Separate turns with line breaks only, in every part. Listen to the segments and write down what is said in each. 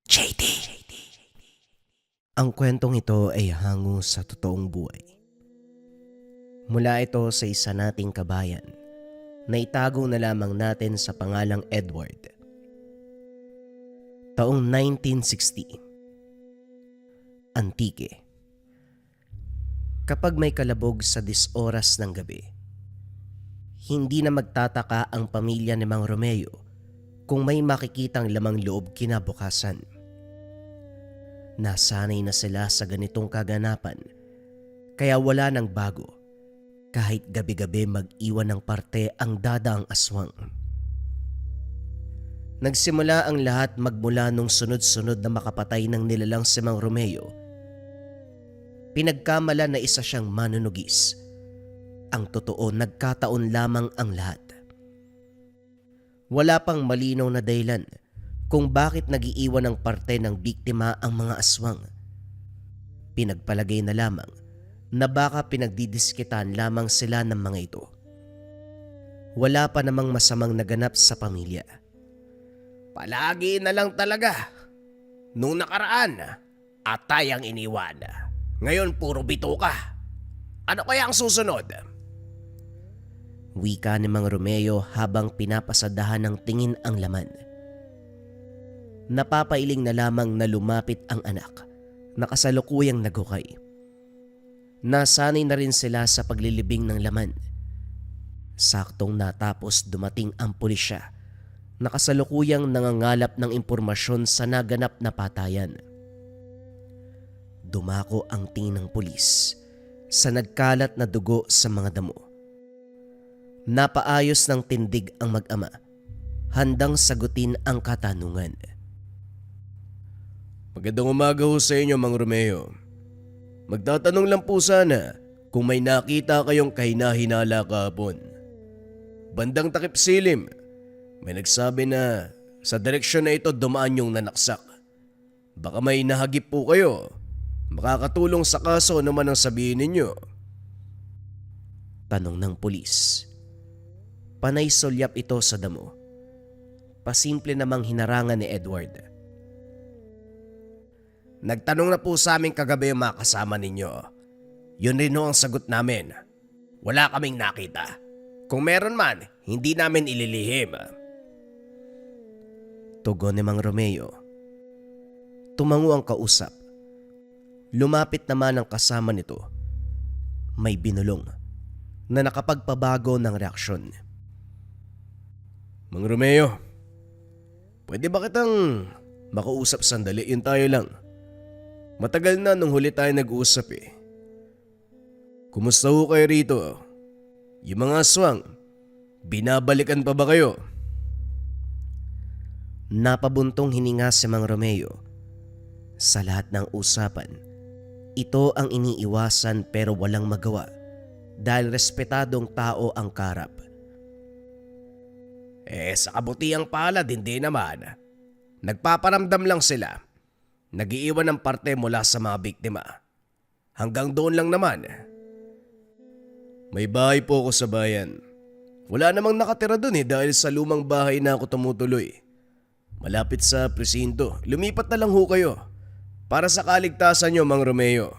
JD. Ang kwentong ito ay hango sa totoong buhay. Mula ito sa isa nating kabayan na itago na lamang natin sa pangalang Edward. Taong 1960. Antique. Kapag may kalabog sa 10 oras ng gabi, hindi na magtataka ang pamilya ni Mang Romeo kung may makikitang lamang loob kinabukasan. Nasanay na sila sa ganitong kaganapan, kaya wala nang bago kahit gabi-gabi mag-iwan ng parte ang dadaang aswang. Nagsimula ang lahat magmula nung sunod-sunod na makapatay ng nilalang si Mang Romeo. Pinagkamala na isa siyang manunugis. Ang totoo, nagkataon lamang ang lahat. Wala pang malinaw na dahilan kung bakit nagiiwan ng parte ng biktima ang mga aswang. Pinagpalagay na lamang na baka pinagdidiskitan lamang sila ng mga ito. Wala pa namang masamang naganap sa pamilya.
Palagi na lang talaga. Nung nakaraan, atay ang iniwan. Ngayon puro bituka. Ano kaya ang susunod?
Wika ni Mang Romeo habang pinapasadahan ng tingin ang laman. Napapailing na lamang na lumapit ang anak na kasalukuyang naghukay. Nasanay na rin sila sa paglilibing ng laman. Saktong natapos dumating ang pulisya na kasalukuyang nangangalap ng impormasyon sa naganap na patayan. Dumako ang tingin ng pulis sa nagkalat na dugo sa mga damo. Napaayos ng tindig ang mag-ama, handang sagutin ang katanungan.
Magandang umaga ho sa inyo, Mang Romeo. Magtatanong lang po sana kung may nakita kayong kahina-hinala kahapon. Bandang takip silim, may nagsabi na sa direksyon na ito dumaan yung nanaksak. Baka may nahagip po kayo. Makakatulong sa kaso naman ang sabihin ninyo.
Tanong ng pulis. Panay sulyap ito sa damo. Pasimple namang hinarangan ni Edward.
Nagtanong na po sa amin kagabi yung mga kasama ninyo. Yun rin ho ang sagot namin. Wala kaming nakita. Kung meron man, hindi namin ililihim.
Tugon ni Mang Romeo. Tumango ang kausap. Lumapit naman ang kasama nito. May binulong na nakapagpabago ng reaksyon.
Mang Romeo, pwede ba kitang makausap sandali? Yun tayo lang. Matagal na nung huli tayo nag-uusap eh. Kumusta ho kayo rito? Yung mga aswang, binabalikan pa ba kayo?
Napabuntong hininga si Mang Romeo. Sa lahat ng usapan, ito ang iniiwasan pero walang magawa dahil respetadong tao ang karap.
Sa kabutiang palad hindi naman. Nagpaparamdam lang sila. Nagiiwan ng parte mula sa mga biktima. Hanggang doon lang naman. May bahay po ako sa bayan. Wala namang nakatira doon dahil sa lumang bahay na ako tumutuloy. Malapit sa presinto. Lumipat na lang ho kayo. Para sa kaligtasan nyo, Mang Romeo.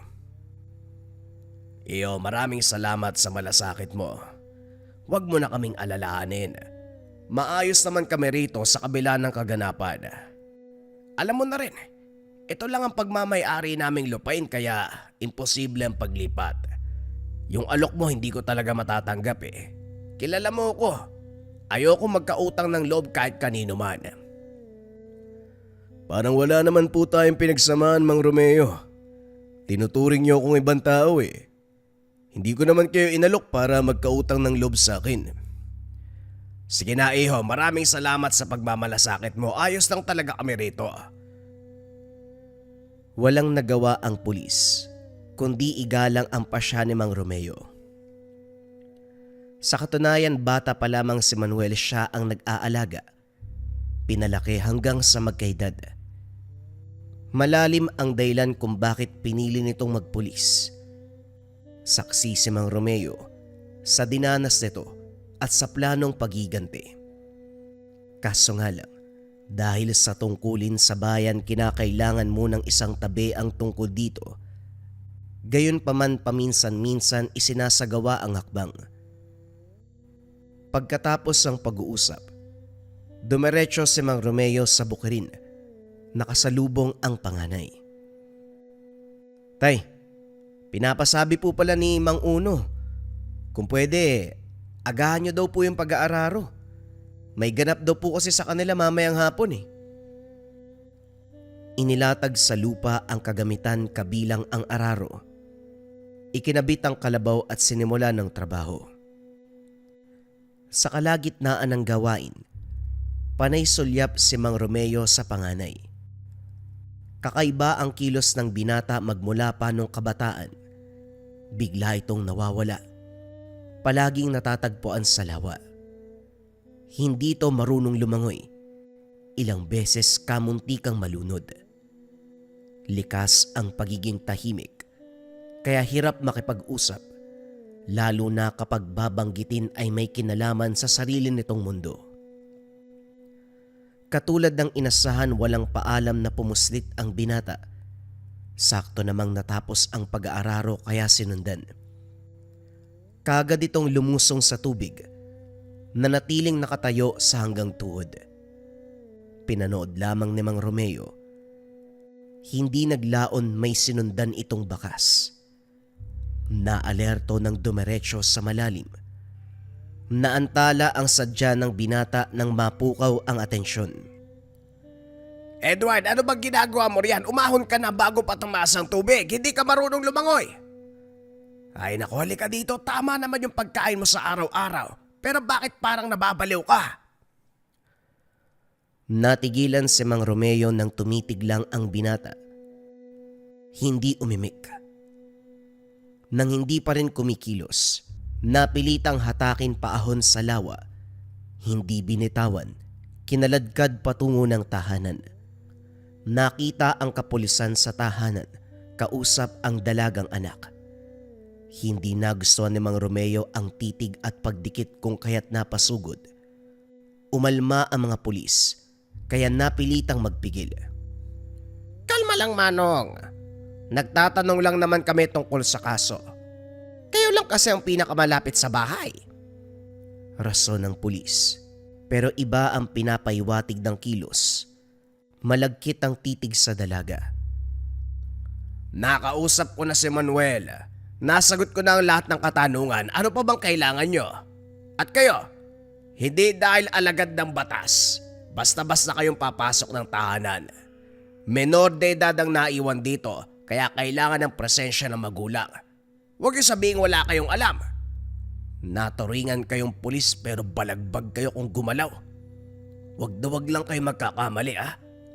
Iyo, maraming salamat sa malasakit mo. Huwag mo na kaming alalahanin. Maayos naman kami rito sa kabila ng kaganapan. Alam mo na rin, ito lang ang pagmamay-ari naming lupain kaya imposible ang paglipat. Yung alok mo hindi ko talaga matatanggap eh. Kilala mo ko. Ayoko magkautang ng loob kahit kanino man. Parang wala naman po tayong pinagsamahan, Mang Romeo. Tinuturing niyo akong ibang tao eh. Hindi ko naman kayo inalok para magkautang ng loob sa akin. Sige na iho, maraming salamat sa pagmamalasakit mo. Ayos lang talaga kami rito.
Walang nagawa ang pulis, kundi igalang ang pasya ni Mang Romeo. Sa katunayan, bata pa lamang si Manuel, siya ang nag-aalaga. Pinalaki hanggang sa magkaedad. Malalim ang dahilan kung bakit pinili nitong magpulis. Saksi si Mang Romeo sa dinanas nito at sa planong pagiganti. Kaso nga lang, Dahil sa tungkulin sa bayan, kinakailangan munang isang tabi ang tungkol dito. Gayunpaman paminsan-minsan isinasagawa ang hakbang. Pagkatapos ng pag-uusap, dumiretso si Mang Romeo sa bukirin. Nakasalubong ang panganay. Tay, pinapasabi po pala ni Mang Uno, kung pwede, agahan nyo daw po yung pag-aararo. May ganap daw po kasi sa kanila mamayang hapon eh. Inilatag sa lupa ang kagamitan kabilang ang araro. Ikinabit ang kalabaw at sinimula ng trabaho. Sa kalagitnaan ng gawain, panay sulyap si Mang Romeo sa panganay. Kakaiba ang kilos ng binata magmula pa nung kabataan. Bigla itong nawawala. Palaging natatagpuan sa lawa. Hindi ito marunong lumangoy. Ilang beses kamuntikang malunod. Likas ang pagiging tahimik, kaya hirap makipag-usap, lalo na kapag babanggitin ay may kinalaman sa sarili nitong mundo. Katulad ng inasahan, walang paalam na pumuslit ang binata. Sakto namang natapos ang pag-aararo kaya sinundan. Kagad itong lumusong sa tubig, nanatiling nakatayo sa hanggang tuhod. Pinanood lamang ni Mang Romeo. Hindi naglaon may sinundan itong bakas. Naalerto ng dumiretso sa malalim. Naantala ang sadya ng binata nang mapukaw ang atensyon.
Edward, ano bang ginagawa mo riyan? Umahon ka na bago pa tumaas ang tubig. Hindi ka marunong lumangoy. Ay naku, halika dito. Tama naman yung pagkain mo sa araw-araw. Pero bakit parang nababaliw ka?
Natigilan si Mang Romeo nang tumitig lang ang binata. Hindi umimik. Nang hindi pa rin kumikilos, napilitang hatakin paahon sa lawa. Hindi binitawan, kinaladkad patungo ng tahanan. Nakita ang kapulisan sa tahanan, kausap ang dalagang anak. Hindi nagustuhan ni Mang Romeo ang titig at pagdikit kung kaya't napasugod. Umalma ang mga pulis, kaya napilitang magpigil.
Kalma lang, Manong. Nagtatanong lang naman kami tungkol sa kaso. Kayo lang kasi ang pinakamalapit sa bahay.
Rason ng pulis, pero iba ang pinapaiwatig ng kilos. Malagkit ang titig sa dalaga.
Nakausap ko na si Manuel. Nasagot ko na ang lahat ng katanungan. Ano pa bang kailangan nyo? At kayo, hindi dahil alagad ng batas, basta-basta kayong papasok ng tahanan. Menor de edad ang naiwan dito, kaya kailangan ng presensya ng magulang. Huwag yung sabihin wala kayong alam. Naturingan kayong pulis pero balagbag kayo kung gumalaw. Huwag na huwag lang kayo magkakamali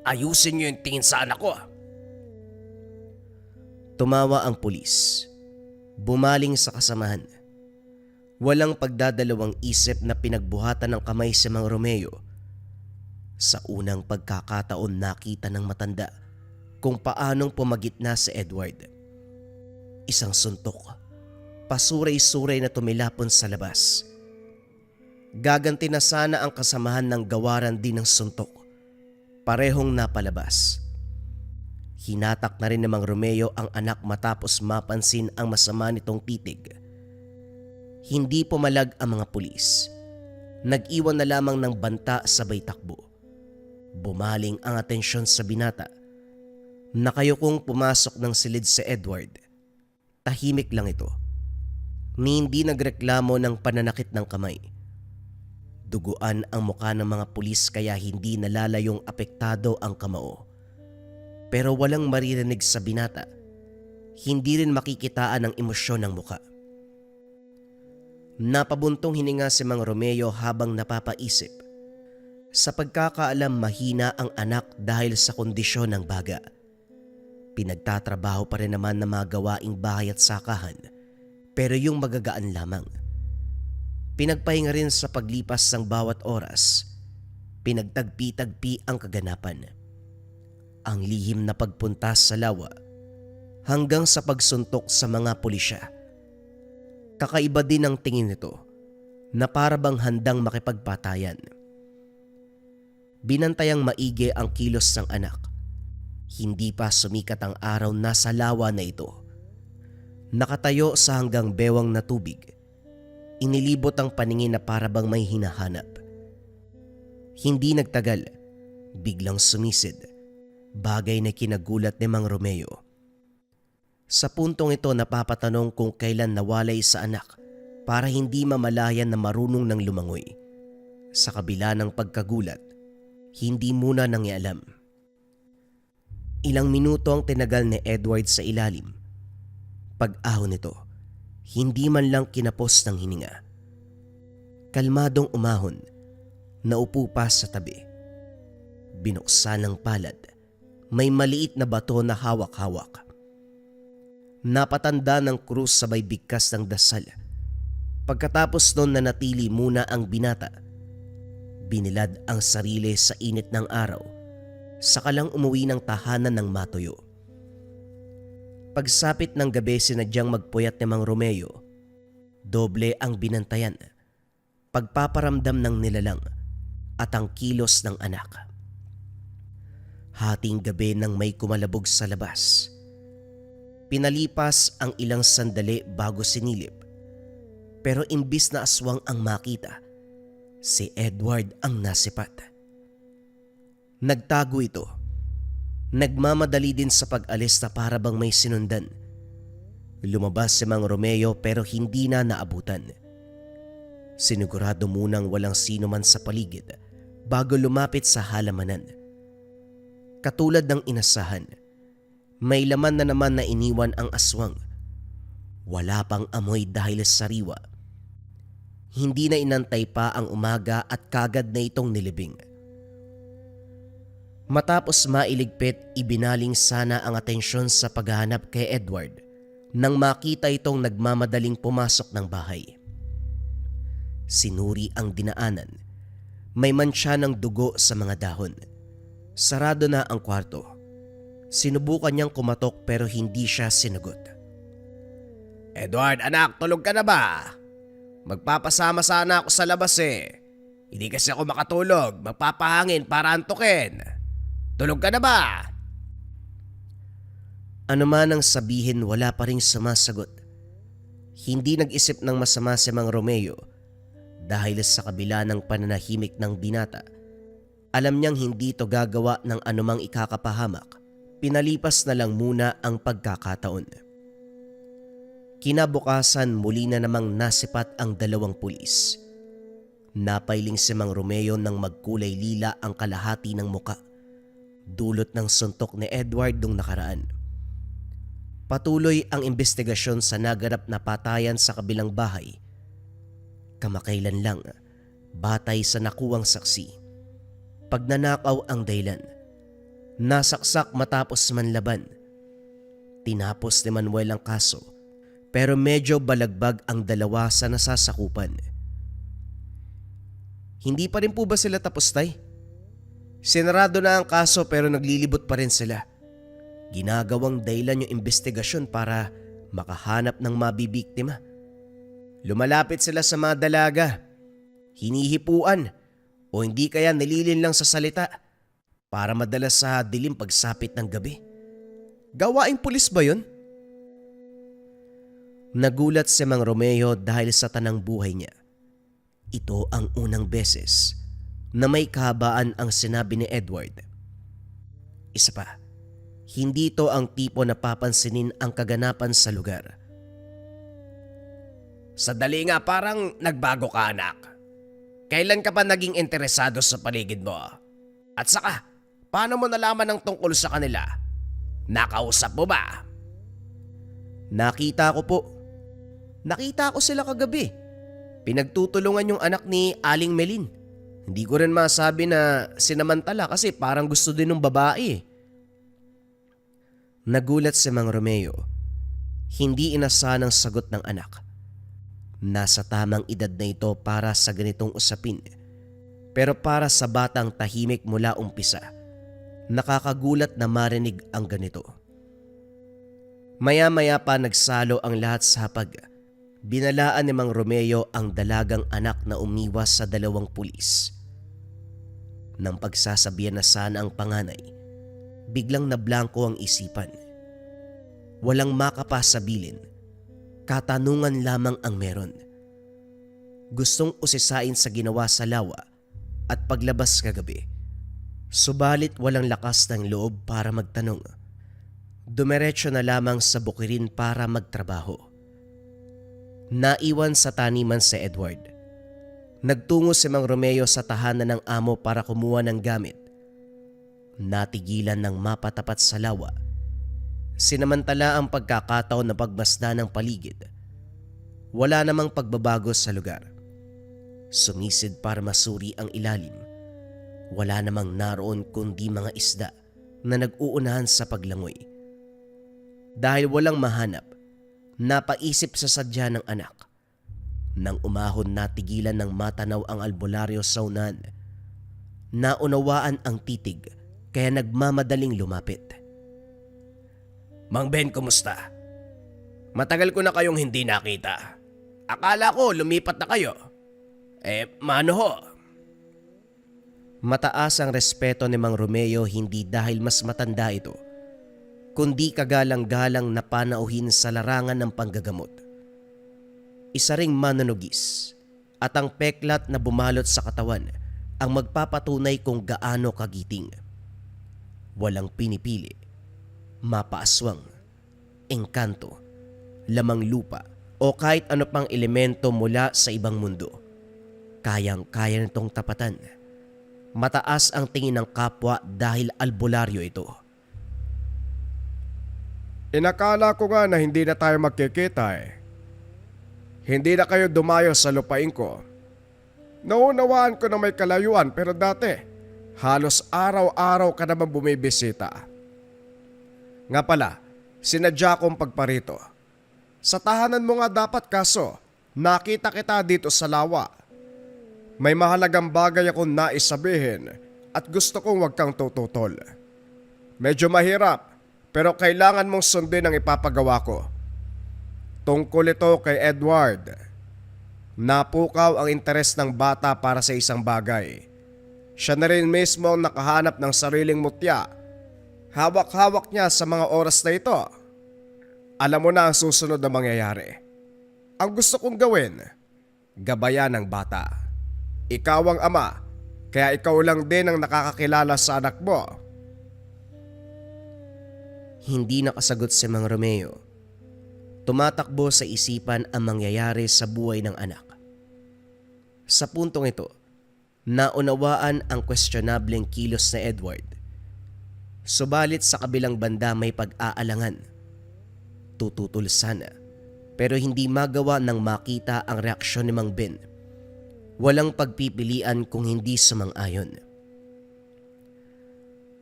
Ayusin nyo yung tingin sa anak ko
Tumawa ang pulis. Bumaling sa kasamahan. Walang pagdadalawang isip na pinagbuhatan ng kamay si Mang Romeo. Sa unang pagkakataon nakita ng matanda kung paanong pumagitna si Edward. Isang suntok, pasuray-suray na tumilapon sa labas. Gaganti na sana ang kasamahan ng gawaran din ng suntok. Parehong napalabas. Hinatak na rin ni Mang Romeo ang anak matapos mapansin ang masama nitong titig. Hindi pumalag ang mga pulis. Nag-iwan na lamang ng banta sabay takbo. Bumaling ang atensyon sa binata. Nakayukong pumasok ng silid si Edward. Tahimik lang ito. Ni hindi nagreklamo ng pananakit ng kamay. Duguan ang mukha ng mga pulis kaya hindi nalalayong apektado ang kamao. Pero walang maririnig sa binata. Hindi rin makikitaan ang emosyon ng mukha. Napabuntong hininga si Mang Romeo habang napapaisip. Sa pagkakaalam mahina ang anak dahil sa kondisyon ng baga. Pinagtatrabaho pa rin naman na mga gawaing bahay at sakahan, pero yung magagaan lamang. Pinagpahinga rin sa paglipas ng bawat oras. Pinagtagpi-tagpi ang kaganapan. Ang lihim na pagpunta sa lawa hanggang sa pagsuntok sa mga pulisya. Kakaiba din ang tingin nito na para bang handang makipagpatayan. Binantayang maigi ang kilos ng anak. Hindi pa sumikat ang araw, nasa lawa na ito. Nakatayo sa hanggang bewang na tubig. Inilibot ang paningin na para bang may hinahanap. Hindi nagtagal, biglang sumisid. Bagay na kinagulat ni Mang Romeo. Sa puntong ito napapatanong kung kailan nawalay sa anak para hindi mamalayan na marunong ng lumangoy. Sa kabila ng pagkagulat, hindi muna nangialam. Ilang minuto ang tinagal ni Edward sa ilalim. Pag-ahon nito, hindi man lang kinapos ng hininga. Kalmadong umahon, naupo pa sa tabi. Binuksan ng palad, may maliit na bato na hawak-hawak. Napatanda ng krus sabay bigkas ng dasal. Pagkatapos noon nanatili muna ang binata. Binilad ang sarili sa init ng araw, saka lang umuwi ng tahanan ng matuyo. Pagsapit ng gabi sinadyang magpuyat ni Mang Romeo. Doble ang binantayan, pagpaparamdam ng nilalang at ang kilos ng anak. Hating gabi nang may kumalabog sa labas. Pinalipas ang ilang sandali bago sinilip. Pero imbis na aswang ang makita, si Edward ang nasipat. Nagtago ito. Nagmamadali din sa pag-alis na para bang may sinundan. Lumabas si Mang Romeo pero hindi na naabutan. Sinigurado munang walang sino man sa paligid bago lumapit sa halamanan. Katulad ng inasahan, may laman na naman na iniwan ang aswang. Wala pang amoy dahil sa sariwa. Hindi na inantay pa ang umaga at kagad na itong nilibing. Matapos mailigpit, ibinaling sana ang atensyon sa paghahanap kay Edward nang makita itong nagmamadaling pumasok ng bahay. Sinuri ang dinaanan. May mantsa ng dugo sa mga dahon. Sarado na ang kwarto. Sinubukan niyang kumatok pero hindi siya sinagot.
Edward, anak, tulog ka na ba? Magpapasama sana ako sa labas eh. Hindi kasi ako makatulog, magpapahangin para antukin. Tulog ka na ba?
Ano man ang sabihin, wala pa ring sumasagot. Hindi nag-isip ng masama si Mang Romeo dahil sa kabila ng pananahimik ng binata. Alam niyang hindi ito gagawa ng anumang ikakapahamak. Pinalipas na lang muna ang pagkakataon. Kinabukasan muli na namang nasipat ang dalawang pulis. Napailing si Mang Romeo nang magkulay lila ang kalahati ng muka. Dulot ng suntok ni Edward nung nakaraan. Patuloy ang investigasyon sa naganap na patayan sa kabilang bahay. Kamakailan lang, batay sa nakuwang saksi. Pagnanakaw ang dahilan. Nasaksak matapos manlaban. Tinapos ni Manuel ang kaso, pero medyo balagbag ang dalawa sa nasasakupan. Hindi pa rin po ba sila tapos, Tay? Sinarado na ang kaso pero naglilibot pa rin sila. Ginagawang dahilan yung investigasyon para makahanap ng mabibiktima. Lumalapit sila sa mga dalaga, hinihipuan o hindi kaya nililin lang sa salita para madala sa dilim pagsapit ng gabi. Gawaing pulis ba yun? Nagulat si Mang Romeo dahil sa tanang buhay niya. Ito ang unang beses na may kahabaan ang sinabi ni Edward. Isa pa, hindi ito ang tipo na papansinin ang kaganapan sa lugar.
Sadali nga, parang nagbago ka, anak. Kailan ka pa naging interesado sa paligid mo? At saka, paano mo nalaman ang tungkol sa kanila? Nakausap mo ba?
Nakita ko po. Nakita ko sila kagabi. Pinagtutulungan yung anak ni Aling Melin. Hindi ko rin masabi na sinamantala kasi parang gusto din ng babae. Nagulat si Mang Romeo. Hindi inasahan ang sagot ng anak. Nasa tamang edad na ito para sa ganitong usapin. Pero para sa batang tahimik mula umpisa, nakakagulat na marinig ang ganito. Maya-maya pa nagsalo ang lahat sa hapag. Binalaan ni Mang Romeo ang dalagang anak na umiwas sa dalawang pulis. Nang pagsasabihan na sana ang panganay, biglang nablangko ang isipan. Walang makapasabilin, katanungan lamang ang meron. Gustong usisain sa ginawa sa lawa at paglabas kagabi. Subalit walang lakas ng loob para magtanong. Dumiretso na lamang sa bukirin para magtrabaho. Naiwan sa taniman si Edward. Nagtungo si Mang Romeo sa tahanan ng amo para kumuha ng gamit. Natigilan ng mapatapat sa lawa. Sinamantala ang pagkakataon na pagmasdan ng paligid. Wala namang pagbabago sa lugar. Sumisid para masuri ang ilalim. Wala namang naroon kundi mga isda na nag-uunahan sa paglangoy. Dahil walang mahanap, napaisip sa sadya ng anak. Nang umahon, natigilan ng matanaw ang albularyo sa unahan. Naunawaan ang titig kaya nagmamadaling lumapit.
Mang Ben, kumusta? Matagal ko na kayong hindi nakita. Akala ko lumipat na kayo. Mano ho?
Mataas ang respeto ni Mang Romeo hindi dahil mas matanda ito, kundi kagalang-galang na panauhin sa larangan ng panggagamot. Isa ring manunugis at ang peklat na bumalot sa katawan ang magpapatunay kung gaano kagiting. Walang pinipili, mapaaswang, engkanto, lamang lupa o kahit ano pang elemento mula sa ibang mundo. Kayang-kaya nitong tapatan. Mataas ang tingin ng kapwa dahil albularyo ito.
Inakala ko nga na hindi na tayo magkikita eh. Hindi na kayo dumayo sa lupain ko. Naunawaan ko na may kalayuan pero dati, halos araw-araw ka naman bumibisita. Nga pala, sinadya kong pagparito. Sa tahanan mo nga dapat kaso, nakita kita dito sa lawa. May mahalagang bagay akong nais sabihin at gusto kong wag kang tututol. Medyo mahirap pero kailangan mong sundin ang ipapagawa ko. Tungkol ito kay Edward. Napukaw ang interes ng bata para sa isang bagay. Siya na rin mismo ang nakahanap ng sariling mutya. Hawak-hawak niya sa mga oras na ito. Alam mo na ang susunod na mangyayari. Ang gusto kong gawin, gabayan ng bata. Ikaw ang ama, kaya ikaw lang din ang nakakakilala sa anak mo.
Hindi nakasagot si Mang Romeo. Tumatakbo sa isipan ang mangyayari sa buhay ng anak. Sa puntong ito, naunawaan ang questionableng kilos ni Edward. Subalit sa kabilang banda may pag-aalangan. Tututol sana, pero hindi magawa nang makita ang reaksyon ni Mang Ben. Walang pagpipilian kung hindi sumang-ayon.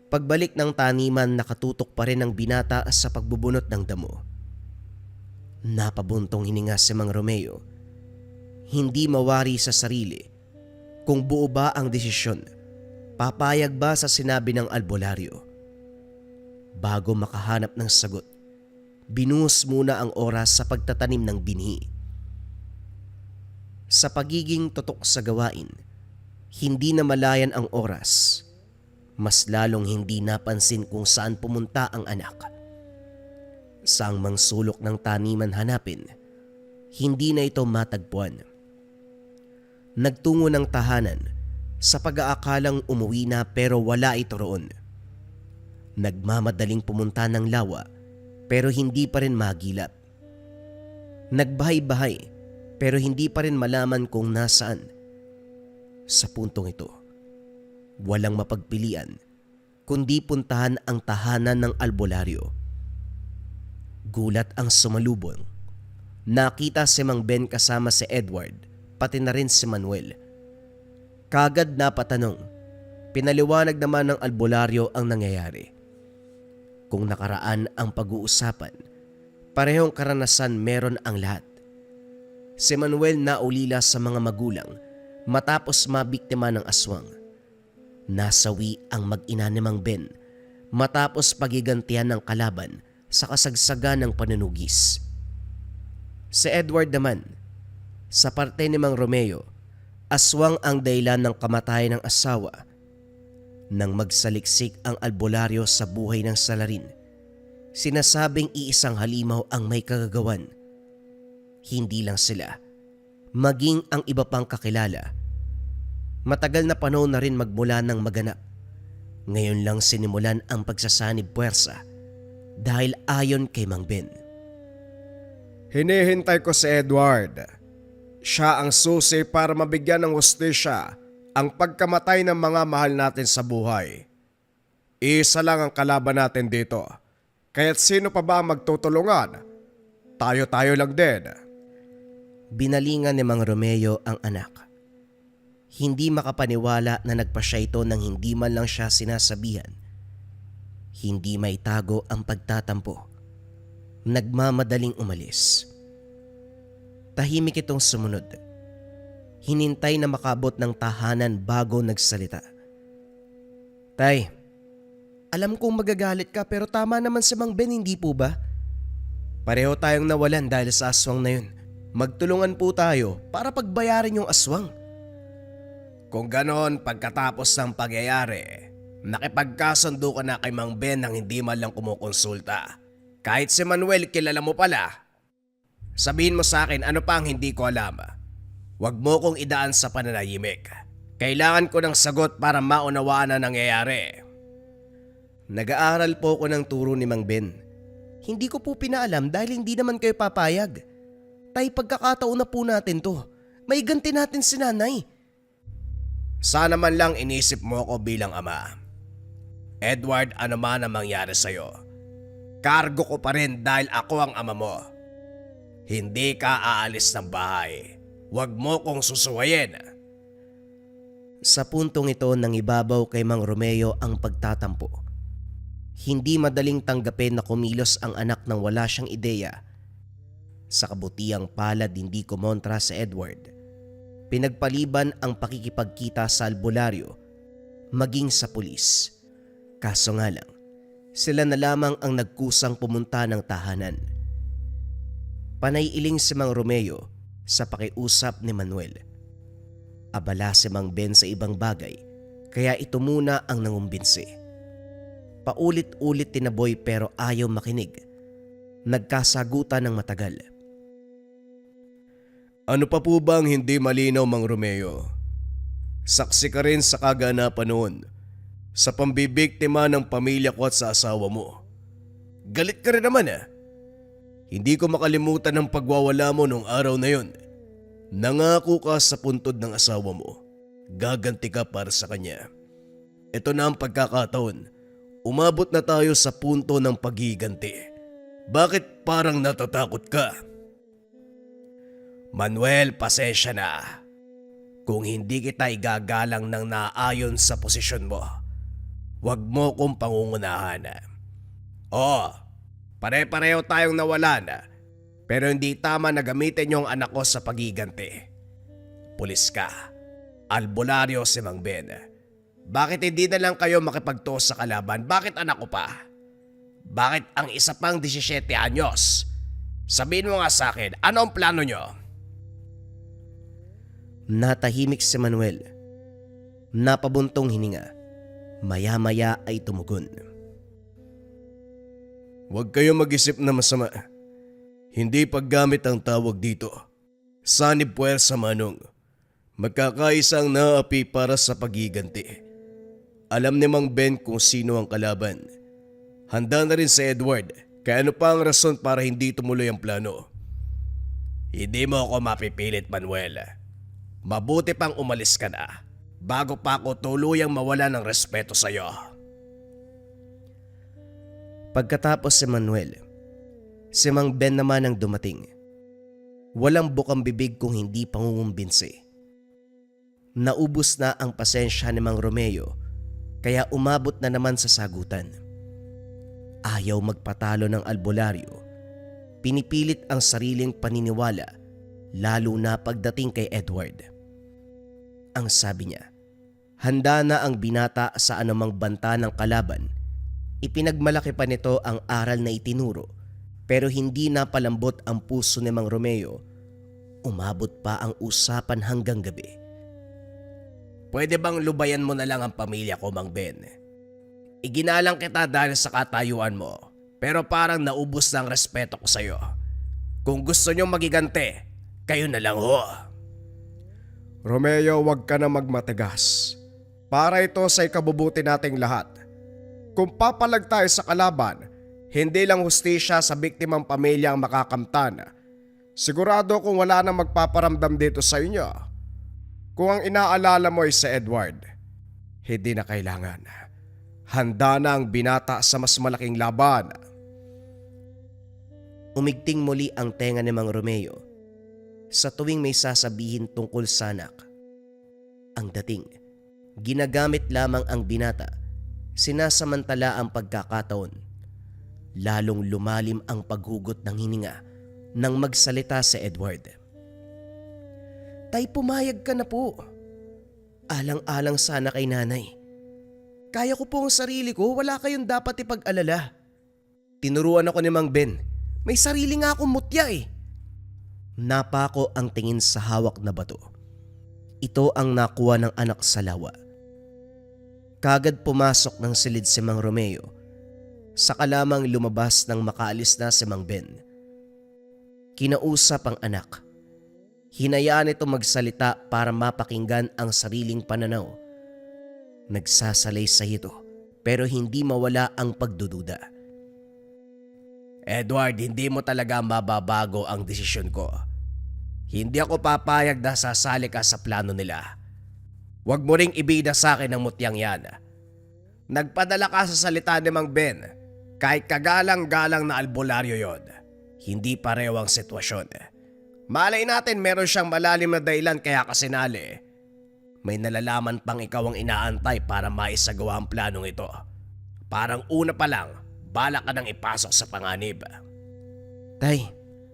Pagbalik ng taniman, nakatutok pa rin ang binata sa pagbubunot ng damo. Napabuntong hininga si Mang Romeo. Hindi mawari sa sarili kung buo ba ang desisyon, papayag ba sa sinabi ng albularyo. Bago makahanap ng sagot, binuhos muna ang oras sa pagtatanim ng binhi. Sa pagiging tutok sa gawain, hindi na malayan ang oras. Mas lalong hindi napansin kung saan pumunta ang anak. Saang mang sulok ng taniman hanapin, hindi na ito matagpuan. Nagtungo ng tahanan sa pag-aakalang umuwi na pero wala ito roon. Nagmamadaling pumunta ng lawa pero hindi pa rin magilap. Nagbahay-bahay pero hindi pa rin malaman kung nasaan. Sa puntong ito, walang mapagpilian kundi puntahan ang tahanan ng albularyo. Gulat ang sumalubong. Nakita si Mang Ben kasama si Edward, pati na rin si Manuel. Kagad napatanong, pinaliwanag naman ng albularyo ang nangyayari. Kung nakaraan ang pag-uusapan, parehong karanasan meron ang lahat. Si Manuel naulila sa mga magulang matapos mabiktima ng aswang. Nasawi ang mag-ina ni Mang Ben matapos pagigantihan ng kalaban sa kasagsagan ng panunugis. Si Edward naman, sa parte ni Mang Romeo, aswang ang dahilan ng kamatayan ng asawa Nang magsaliksik ang albularyo sa buhay ng salarin, sinasabing iisang halimaw ang may kagagawan. Hindi lang sila, maging ang iba pang kakilala. Matagal na panahon na rin magmula ng maganap. Ngayon lang sinimulan ang pagsasanib puwersa dahil ayon kay Mang Ben.
Hinihintay ko si Edward. Siya ang susi para mabigyan ng hustisya ang pagkamatay ng mga mahal natin sa buhay. Isa lang ang kalaban natin dito. Kaya't sino pa ba ang magtutulungan? Tayo-tayo lang din.
Binalingan ni Mang Romeo ang anak. Hindi makapaniwala na nagpa siya ito nang hindi man lang siya sinasabihan. Hindi maitago ang pagtatampo. Nagmamadaling umalis. Tahimik itong sumunod. Hinintay na makabot ng tahanan bago nagsalita. Tay, alam kong magagalit ka pero tama naman si Mang Ben, hindi po ba? Pareho tayong nawalan dahil sa aswang na yun. Magtulungan po tayo para pagbayarin yung aswang.
Kung ganon, pagkatapos ng pagyayari, nakipagkasundo ka na kay Mang Ben nang hindi man lang kumukonsulta. Kahit si Manuel kilala mo pala. Sabihin mo sa akin ano pa ang hindi ko alam. Huwag mo kong idaan sa pananahimik. Kailangan ko ng sagot para maunawaan na nangyayari.
Nag-aaral po ako ng turo ni Mang Ben. Hindi ko po pinaalam dahil hindi naman kayo papayag. Tay, pagkakataon na po natin to. May ganti natin si nanay.
Sana man lang inisip mo ako bilang ama. Edward, ano man ang mangyari sa'yo, kargo ko pa rin dahil ako ang ama mo. Hindi ka aalis ng bahay. Huwag mo kong susuwayin.
Sa puntong ito nang ibabaw kay Mang Romeo ang pagtatampo. Hindi madaling tanggapin na kumilos ang anak nang wala siyang ideya. Sa kabutiang palad hindi kumontra sa Edward. Pinagpaliban ang pakikipagkita sa albularyo, maging sa pulis. Kaso nga lang, sila na lamang ang nagkusang pumunta ng tahanan. Panay-iling si Mang Romeo sa pakiusap ni Manuel. Abala si Mang Ben sa ibang bagay, kaya ito muna ang nangumbinsi. Paulit-ulit tinaboy pero ayaw makinig. Nagkasagutan ng matagal.
Ano pa po bang hindi malinaw, Mang Romeo? Saksi ka rin sa kaganapan noon sa pambibiktima ng pamilya ko at sa asawa mo. Galit ka rin naman . Hindi ko makalimutan ang pagwawala mo nung araw na yon. Nangako ka sa puntod ng asawa mo. Gaganti ka para sa kanya. Ito na ang pagkakataon. Umabot na tayo sa punto ng paghiganti. Bakit parang natatakot ka? Manuel, pasensya na. Kung hindi kita igagalang ng naayon sa posisyon mo, huwag mo kong pangungunahan. Oo, pare-pareho tayong nawalan, pero hindi tama na gamitin yung anak ko sa paghiganti. Pulis ka. Albularyo si Mang Ben. Bakit hindi na lang kayo makipagtuos sa kalaban? Bakit anak ko pa? Bakit ang isa pang 17 anyos? Sabihin mo nga sa akin, ano ang plano nyo?
Natahimik si Manuel. Napabuntong hininga. Maya-maya ay tumugon.
Huwag kayo mag-isip na masama. Hindi paggamit ang tawag dito. Sanib puwersa, Manong. Magkakaisang naapi para sa paghiganti. Alam ni Mang Ben kung sino ang kalaban. Handa na rin si Edward, kaya ano pa ang rason para hindi tumuloy ang plano? Hindi mo ako mapipilit, Manuel. Mabuti pang umalis ka na bago pa ako tuluyang mawala ng respeto sa iyo.
Pagkatapos si Manuel, si Mang Ben naman ang dumating. Walang bukang bibig kung hindi pangungumbinsi. Naubos na ang pasensya ni Mang Romeo kaya umabot na naman sa sagutan. Ayaw magpatalo ng albularyo. Pinipilit ang sariling paniniwala lalo na pagdating kay Edward. Ang sabi niya, handa na ang binata sa anumang banta ng kalaban. Ipinagmalaki pa nito ang aral na itinuro pero hindi napalambot ang puso ni Mang Romeo. Umabot pa ang usapan hanggang gabi.
Pwede bang lubayan mo na lang ang pamilya ko, Mang Ben? Iginalang kita dahil sa katayuan mo, pero parang naubos na ang respeto ko sa'yo. Kung gusto nyo magigante, kayo na lang ho.
Romeo, huwag ka na magmatigas. Para ito sa ikabubuti nating lahat. Kung papalag tayo sa kalaban, hindi lang hustisya sa biktimang pamilya ang makakamtan. Sigurado kung wala nang magpaparamdam dito sa inyo. Kung ang inaalala mo ay si Edward, hindi na kailangan. Handa na ang binata sa mas malaking laban.
Umigting muli ang tenga ni Mang Romeo sa tuwing may sasabihin tungkol sa anak. Ang dating, ginagamit lamang ang binata, sinasamantala ang pagkakataon. Lalong lumalim ang paghugot ng hininga nang magsalita si Edward. Tay, pumayag ka na po. Alang-alang sana kay nanay. Kaya ko po ang sarili ko, wala kayong dapat ipag-alala. Tinuruan ako ni Mang Ben, may sarili nga akong mutya eh. Napako ang tingin sa hawak na bato. Ito ang nakuha ng anak sa lawa. Kagad pumasok ng silid si Mang Romeo. Saka lamang lumabas nang makaalis na si Mang Ben. Kinausap ang anak. Hinayaan ito magsalita para mapakinggan ang sariling pananaw. Nagsasalay-say ito pero hindi mawala ang pagdududa.
Edward, hindi mo talaga mababago ang desisyon ko. Hindi ako papayag na sasali ka sa plano nila. Huwag mo ring ibida sa akin ang mutyang yan. Nagpadala ka sa salita ni Mang Ben. Kahit kagalang-galang na albularyo yon, hindi pareho ang sitwasyon. Malay natin meron siyang malalim na dahilan kaya kasinali. May nalalaman pang ikaw ang inaantay para maisagawa ang planong ito. Parang una pa lang, balak ka nang ipasok sa panganib.
Tay,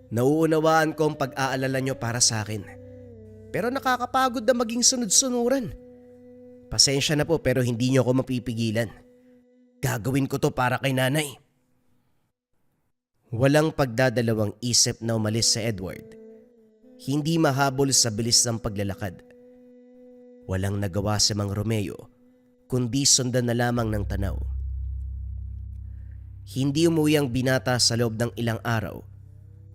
nauunawaan ko ang pag-aalala nyo para sa akin. Pero nakakapagod na maging sunod-sunuran. Pasensya na po pero hindi nyo ako mapipigilan. Gagawin ko to para kay nanay. Walang pagdadalawang isip na umalis si Edward. Hindi mahabol sa bilis ng paglalakad. Walang nagawa si Mang Romeo, kundi sundan na lamang ng tanaw. Hindi umuwi ang binata sa loob ng ilang araw.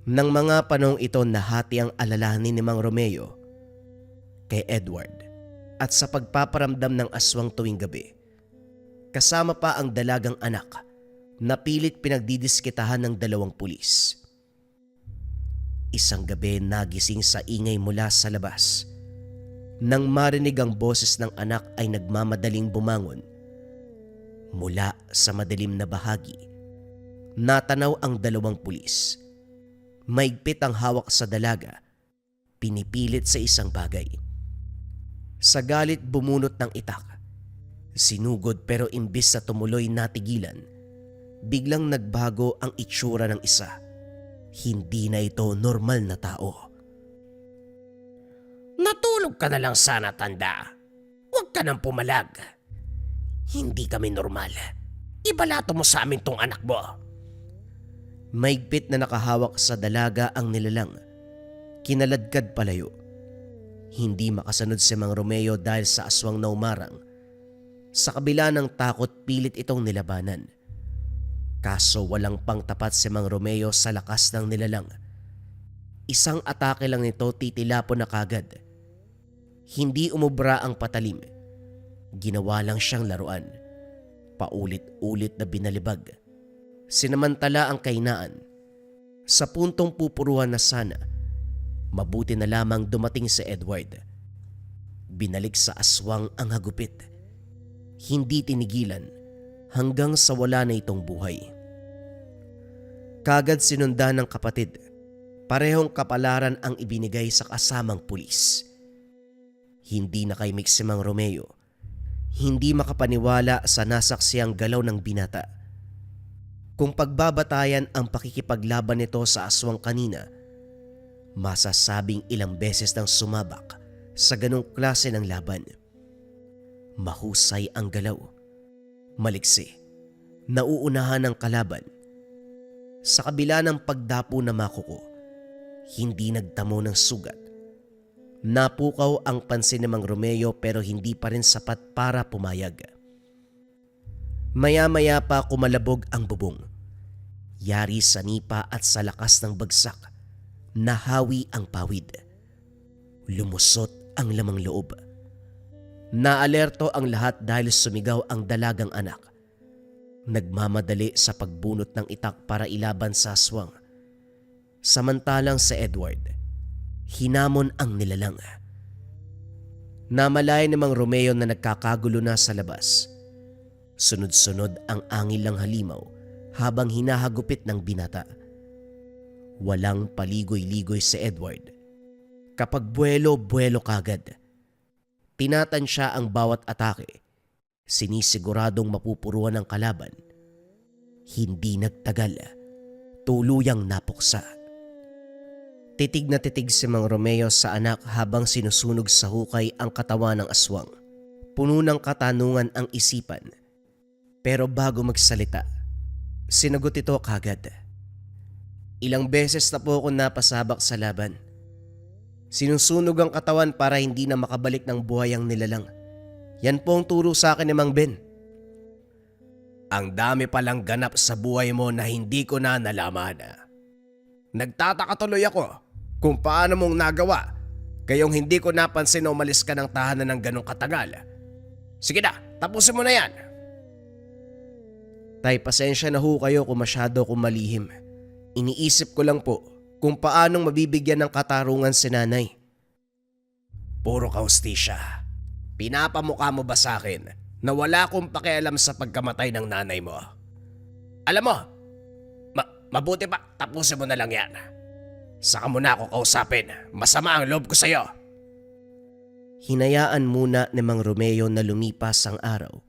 Nang mga panong ito nahati ang alalahanin ni Mang Romeo kay Edward at sa pagpaparamdam ng aswang tuwing gabi. Kasama pa ang dalagang anak na pilit pinagdidiskitahan ng dalawang pulis. Isang gabi nagising sa ingay mula sa labas. Nang marinig ang boses ng anak ay nagmamadaling bumangon. Mula sa madilim na bahagi, natanaw ang dalawang pulis. Maigpit ang hawak sa dalaga, pinipilit sa isang bagay. Sa galit bumunot ng itak. Sinugod pero imbis na tumuloy natigilan, biglang nagbago ang itsura ng isa. Hindi na ito normal na tao.
Natulog ka na lang sana, tanda. Huwag ka nang pumalag. Hindi kami normal. Ibalato mo sa amin tong anak mo.
Maigpit na nakahawak sa dalaga ang nilalang. Kinaladkad palayo. Hindi makasunod si Mang Romeo dahil sa aswang na umarang. Sa kabila ng takot pilit itong nilabanan. Kaso walang pangtapat si Mang Romeo sa lakas ng nilalang. Isang atake lang nito titilapon na kagad. Hindi umubra ang patalim. Ginawa lang siyang laruan. Paulit-ulit na binalibag. Sinamantala ang kainaan. Sa puntong pupuruhan na sana, mabuti na lamang dumating si Edward. Binalik sa aswang ang hagupit. Hindi tinigilan hanggang sa wala na itong buhay. Kagad sinundan ng kapatid. Parehong kapalaran ang ibinigay sa kasamang pulis. Hindi nakaimik si Mang Romeo. Hindi makapaniwala sa nasaksiyang galaw ng binata. Kung pagbabatayan ang pakikipaglaban nito sa aswang kanina, masasabing ilang beses nang sumabak sa ganong klase ng laban. Mahusay ang galaw. Maliksi. Nauunahan ng kalaban. Sa kabila ng pagdapo na makuko, hindi nagtamo ng sugat. Napukaw ang pansin ni Mang Romeo pero hindi pa rin sapat para pumayag. Maya-maya pa kumalabog ang bubong. Yari sa nipa at sa lakas ng bagsak, nahawi ang pawid. Lumusot ang lamang loob. Naalerto ang lahat dahil sumigaw ang dalagang anak. Nagmamadali sa pagbunot ng itak para ilaban sa aswang. Samantalang si Edward, hinamon ang nilalang. Namalay ni Mang Romeo na nagkakagulo na sa labas. Sunod-sunod ang angil ng halimaw habang hinahagupit ng binata. Walang paligoy-ligoy si Edward. Kapag buwelo kagad. Tinatansya ang bawat atake. Sinisiguradong mapupuruan ng kalaban. Hindi nagtagal. Tuluyang napuksa. Titig na titig si Mang Romeo sa anak habang sinusunog sa hukay ang katawan ng aswang. Puno ng katanungan ang isipan. Pero bago magsalita, sinagot ito kagad. Ilang beses na po ako napasabak sa laban. Sinusunog ang katawan para hindi na makabalik ng buhay ang nilalang. Yan po ang turo sa akin ni Mang Ben.
Ang dami palang ganap sa buhay mo na hindi ko na nalaman. Nagtataka tuloy ako kung paano mong nagawa kayong hindi ko napansin na umalis ka ng tahanan ng ganong katagal. Sige na, tapusin mo na yan.
Tay, pasensya na ho kayo kung masyado akong malihim. Iniisip ko lang po kung paanong mabibigyan ng katarungan si nanay.
Puro ka hustisya. Pinapamukha mo ba sa akin na wala akong pakialam sa pagkamatay ng nanay mo? Alam mo, mabuti pa tapusin mo na lang yan. Saka mo na ako kausapin. Masama ang loob ko sa'yo.
Hinayaan muna ni Mang Romeo na lumipas ang araw.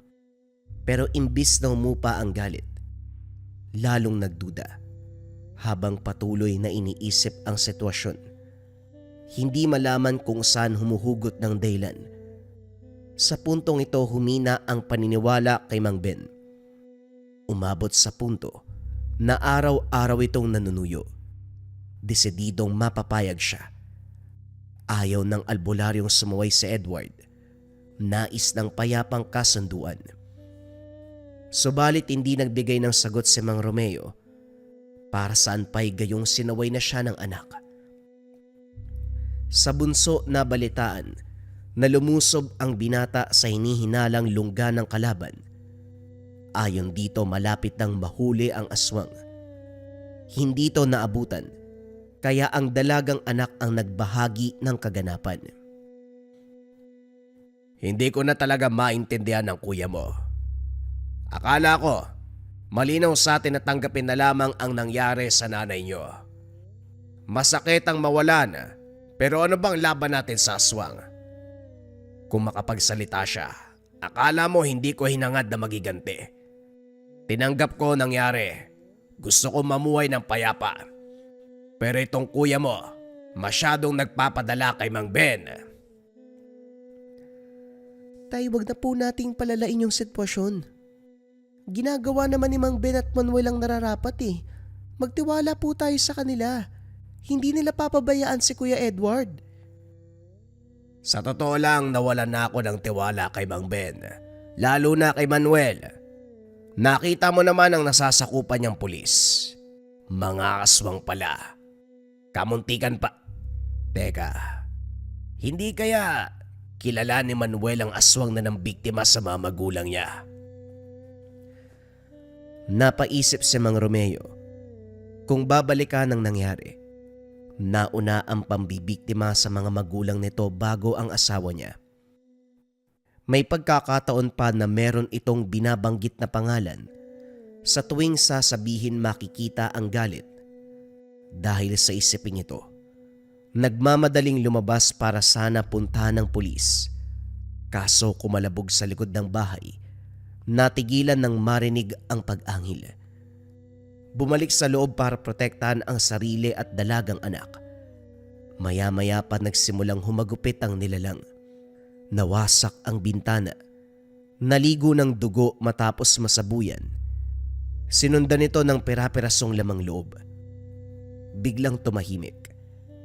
Pero imbis na umupa ang galit, lalong nagduda habang patuloy na iniisip ang sitwasyon. Hindi malaman kung saan humuhugot ng dahilan. Sa puntong ito humina ang paniniwala kay Mang Ben. Umabot sa punto na araw-araw itong nanunuyo. Desididong mapapayag siya. Ayaw ng albularyong sumuway si Edward. Nais ng payapang kasunduan. Subalit hindi nagbigay ng sagot si Mang Romeo. Para saan pa'y gayong sinaway na siya ng anak. Sa bunso na balitaan na lumusob ang binata sa hinihinalang lungga ng kalaban. Ayon dito malapit nang mahuli ang aswang. Hindi ito naabutan, kaya ang dalagang anak ang nagbahagi ng kaganapan.
Hindi ko na talaga maintindihan ng kuya mo. Akala ko, malinaw sa atin na tanggapin na lamang ang nangyari sa nanay niyo. Masakit ang mawalan, pero ano bang laban natin sa aswang? Kung makapagsalita siya, akala mo hindi ko hinangad na magiganti. Tinanggap ko nangyari. Gusto ko mamuhay ng payapa. Pero itong kuya mo, masyadong nagpapadala kay Mang Ben.
Tay, wag na po nating palalain yung sitwasyon. Ginagawa naman ni Mang Ben at Manuel ang nararapat eh. Magtiwala po tayo sa kanila. Hindi nila papabayaan si Kuya Edward.
Sa totoo lang, nawalan na ako ng tiwala kay Mang Ben. Lalo na kay Manuel. Nakita mo naman ang nasasakupan niyang pulis. Mga aswang pala. Kamuntikan pa. Teka, hindi kaya kilala ni Manuel ang aswang na ng biktima sa mga magulang niya?
Napaisip si Mang Romeo. Kung babalikan ang nangyari, nauna ang pambibiktima sa mga magulang nito bago ang asawa niya. May pagkakataon pa na meron itong binabanggit na pangalan sa tuwing sasabihin makikita ang galit. Dahil sa isipin ito, nagmamadaling lumabas para sana puntahan ng pulis. Kaso kumalabog sa likod ng bahay, natigilan ng marinig ang pag-angil. Bumalik sa loob para protektahan ang sarili at dalagang anak. Maya-maya pa nagsimulang humagupit ang nilalang. Nawasak ang bintana. Naligo ng dugo matapos masabuyan. Sinundan ito ng pera-perasong lamang loob. Biglang tumahimik.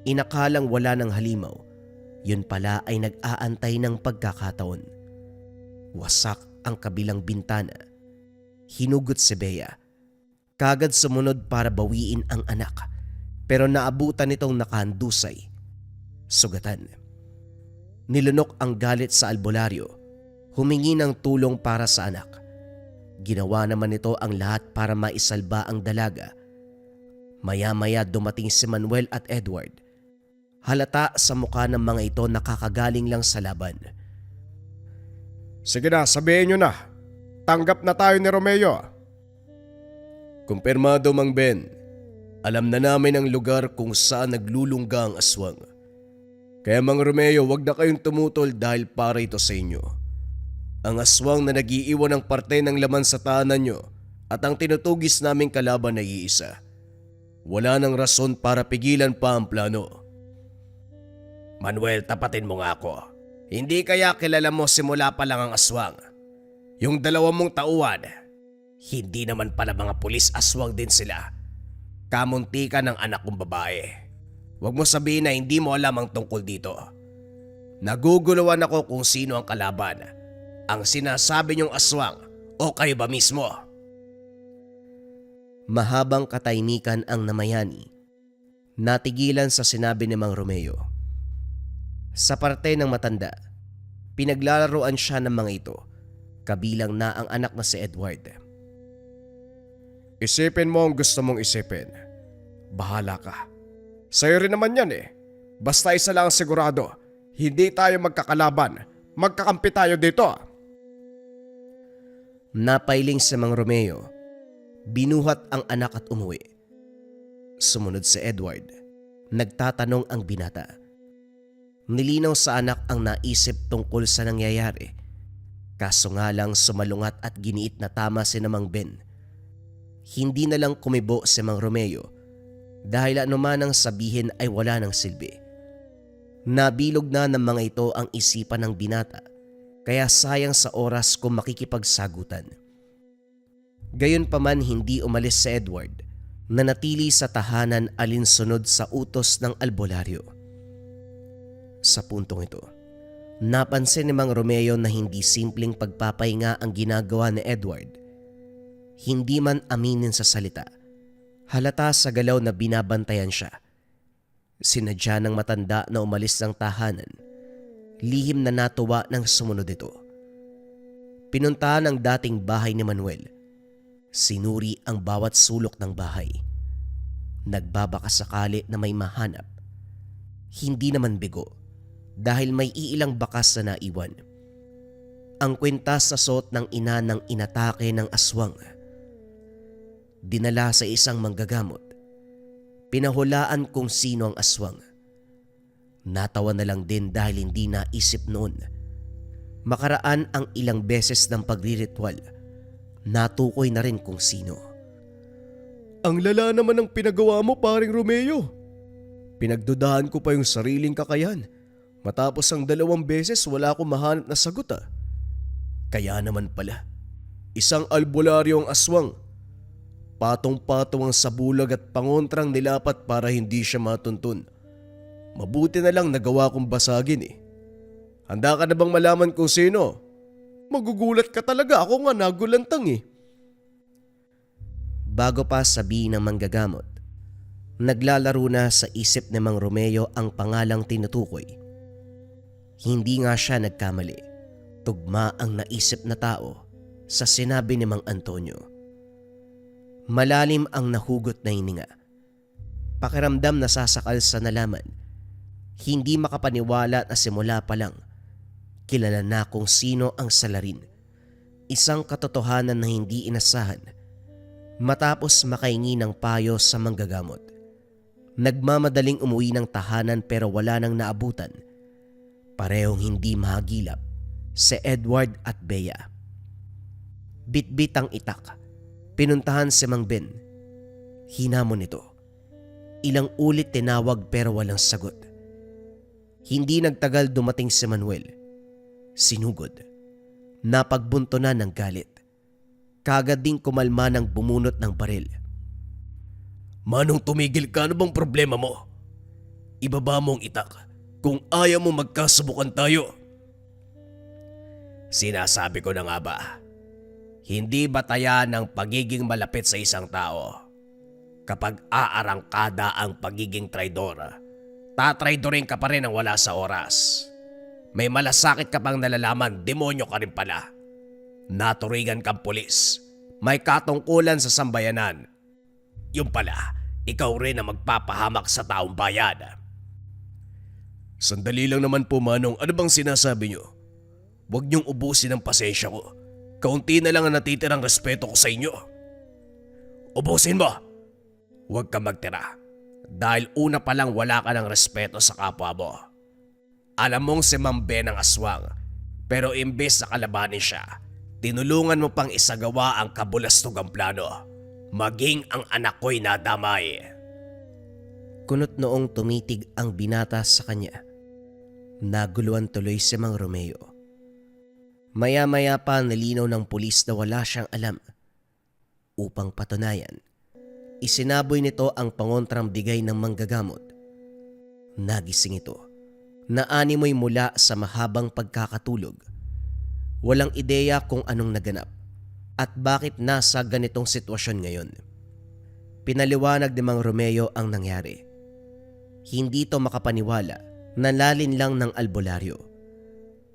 Inakalang wala ng halimaw Yun pala ay nag-aantay ng pagkakataon. Wasak ang kabilang bintana. Hinugot si Bea. Kagad sumunod para bawiin ang anak, pero naabutan nitong nakahandusay. Sugatan. Nilunok ang galit sa albularyo. Humingi ng tulong para sa anak. Ginawa naman nito ang lahat para maisalba ang dalaga. Maya-maya dumating si Manuel at Edward. Halata sa mukha ng mga ito nakakagaling lang sa laban.
Sige na, sabihin nyo na. Tanggap na tayo ni Romeo.
Kumpirmado, Mang Ben. Alam na namin ang lugar kung saan naglulungga ang aswang. Kaya Mang Romeo, wag na kayong tumutol dahil para ito sa inyo. Ang aswang na nag-iiwan ng parte ng laman sa tahanan nyo at ang tinutugis naming kalaban ay iisa. Wala nang rason para pigilan pa ang plano.
Manuel, tapatin mo nga ako. Hindi kaya kilala mo simula pa lang ang aswang? Yung 2 mong tauhan, hindi naman pala mga pulis aswang din sila. Kamuntikan ng anak kong babae. Huwag mo sabihin na hindi mo alam ang tungkol dito. Naguguluhan ako kung sino ang kalaban. Ang sinasabi niyong aswang o kayo ba mismo?
Mahabang katahimikan ang namayani. Natigilan sa sinabi ni Mang Romeo. Sa parte ng matanda, pinaglalaroan siya ng mga ito, kabilang na ang anak na si Edward.
Isipin mo ang gusto mong isipin. Bahala ka. Sa'yo rin naman yan eh. Basta isa lang ang sigurado, hindi tayo magkakalaban. Magkakampi tayo dito.
Napailing si Mang Romeo. Binuhat ang anak at umuwi. Sumunod si Edward. Nagtatanong ang binata. Nilinaw sa anak ang naisip tungkol sa nangyayari. Kaso nga lang sumalungat at giniit na tama si Mang Ben. Hindi na lang kumibo si Mang Romeo dahil anuman ang sabihin ay wala ng silbi. Nabilog na ng mga ito ang isipan ng binata kaya sayang sa oras kung makikipagsagutan. Gayunpaman hindi umalis si Edward, nanatili sa tahanan alinsunod sa utos ng albularyo. Sa puntong ito, napansin ni Mang Romeo na hindi simpleng pagpapahinga ang ginagawa ni Edward. Hindi man aminin sa salita, halata sa galaw na binabantayan siya. Sinadya ng matanda na umalis ng tahanan. Lihim na natuwa ng sumunod ito. Pinuntahan ang dating bahay ni Manuel. Sinuri ang bawat sulok ng bahay. Nagbabaka sakali na may mahanap. Hindi naman bigo dahil may iilang bakas na naiwan. Ang kwintas sa suot ng ina ng inatake ng aswang. Dinala sa isang manggagamot. Pinahulaan kung sino ang aswang. Natawa na lang din dahil hindi naisip noon. Makaraan ang ilang beses ng pagriritual. Natukoy na rin kung sino.
Ang lala naman ng pinagawa mo, paring Romeo. Pinagdudahan ko pa yung sariling kakayan. Matapos ang 2 beses wala akong mahanap na sagot ah. Kaya naman pala, isang albularyo ang aswang. Patong-patong ang sabulag at pangontrang nilapat para hindi siya matuntun. Mabuti na lang nagawa kong basagin eh. Handa ka na bang malaman kung sino? Magugulat ka talaga, ako nga nagulantang eh.
Bago pa sabihin ng manggagamot, naglalaro na sa isip ni Mang Romeo ang pangalang tinutukoy. Hindi nga siya nagkamali. Tugma ang naisip na tao sa sinabi ni Mang Antonio. Malalim ang nahugot na hininga. Pakiramdam na sasakal sa nalaman. Hindi makapaniwala na simula pa lang, kilala na kung sino ang salarin. Isang katotohanan na hindi inasahan. Matapos makahingi ng payo sa manggagamot, nagmamadaling umuwi ng tahanan pero wala nang naabutan. Parehong hindi mahagilap si Edward at Bea. Bitbit ang itak. Pinuntahan si Mang Ben. Hinamon ito. Ilang ulit tinawag pero walang sagot. Hindi nagtagal dumating si Manuel. Sinugod. Napagbunto na ng galit. Kagad ding kumalma ng bumunot ng baril.
Manong tumigil ka, ano bang problema mo? Ibaba mo ang itak. Kung ayaw mo magkasubukan tayo. Sinasabi ko na nga ba, hindi batayan ng pagiging malapit sa isang tao. Kapag aarangkada ang pagiging traidor, tatraidorin ka pa rin ang wala sa oras. May malasakit ka pang nalalaman, demonyo ka rin pala. Naturigan kang pulis, may katungkulan sa sambayanan. Yung pala, ikaw rin ang magpapahamak sa taong bayan. Sandali lang naman po, Manong. Ano bang sinasabi nyo? Huwag niyong ubusin ang pasensya ko. Kaunti na lang ang natitirang respeto ko sa inyo. Ubusin mo! Huwag ka magtira. Dahil una pa lang wala ka ng respeto sa kapwa mo. Alam mong si Ma'am Ben ang aswang. Pero imbes na kalabanin siya, tinulungan mo pang isagawa ang kabulastugang plano. Maging ang anak ko'y nadamay.
Kunot noong tumitig ang binata sa kanya. Naguluhan tuloy si Mang Romeo. Maya-maya pa nalinaw ng pulis na wala siyang alam. Upang patunayan, isinaboy nito ang pangontrang bigay ng manggagamot. Nagising ito. Naanimoy mula sa mahabang pagkakatulog. Walang ideya kung anong naganap at bakit nasa ganitong sitwasyon ngayon. Pinaliwanag ni Mang Romeo ang nangyari. Hindi to makapaniwala na lalin lang ng albularyo.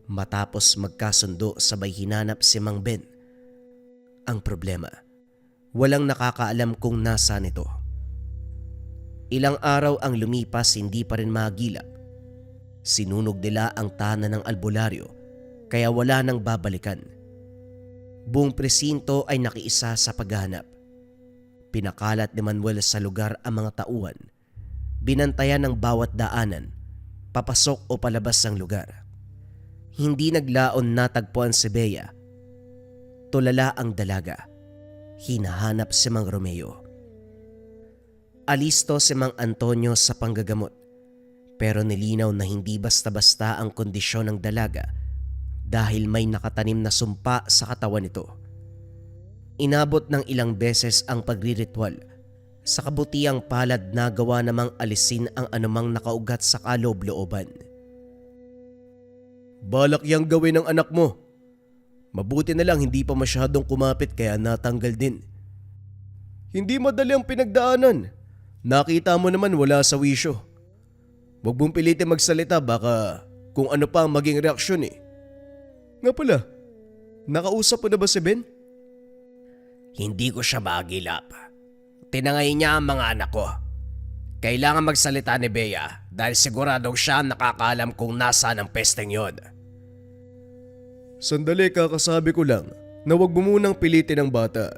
Matapos magkasundo sabay hinanap si Mang Ben. Ang problema, walang nakakaalam kung nasaan ito. Ilang araw ang lumipas, hindi pa rin magilap. Sinunog nila ang tahanan ng albularyo kaya wala nang babalikan. Buong presinto ay nakiisa sa paghahanap. Pinakalat ni Manuel sa lugar ang mga tauhan. Binantayan ng bawat daanan, papasok o palabas ng lugar. Hindi naglaon natagpuan si Bea. Tulala ang dalaga. Hinahanap si Mang Romeo. Alisto si Mang Antonio sa panggagamot. Pero nilinaw na hindi basta-basta ang kondisyon ng dalaga dahil may nakatanim na sumpa sa katawan nito. Inabot ng ilang beses ang pagriritual. Sa kabutiang palad nagawa namang alisin ang anumang nakaugat sa kaloob-looban. Balak yang gawin ng anak mo. Mabuti na lang hindi pa masyadong kumapit kaya natanggal din. Hindi madali ang pinagdaanan. Nakita mo naman wala sa wisyo. Huwag mong pilitin magsalita, baka kung ano pa ang maging reaksyon eh. Nga pala, nakausap mo na ba si Ben?
Hindi ko siya maagilap. Tinangay niya ang mga anak ko. Kailangan magsalita ni Bea dahil siguradong siya ang nakakaalam kung nasaan ang pesteng yon.
Sandali, kakasabi ko lang na huwag mo munang pilitin ang bata.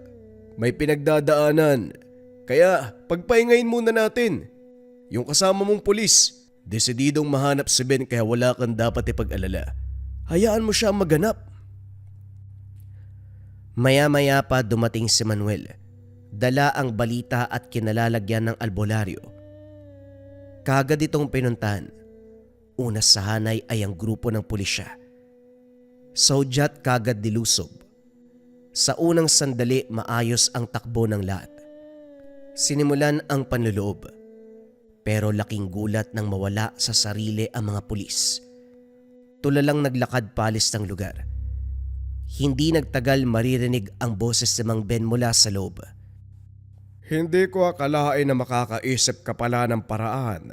May pinagdadaanan. Kaya pagpahingayin muna natin. Yung kasama mong pulis, desididong mahanap si Ben kaya wala kang dapat ipag-alala. Hayaan mo siya maganap.
Maya-maya pa dumating si Manuel. Dala ang balita at kinalalagyan ng albularyo. Kagad itong pinuntahan. Una sa hanay ay ang grupo ng pulisya. Saudyat kagad dilusob. Sa unang sandali maayos ang takbo ng lahat. Sinimulan ang panluloob. Pero laking gulat nang mawala sa sarili ang mga pulis. Tulalang naglakad palis ng lugar. Hindi nagtagal maririnig ang boses ni Mang Ben mula sa loob.
Hindi ko akalain na makakaisip ka pala ng paraan.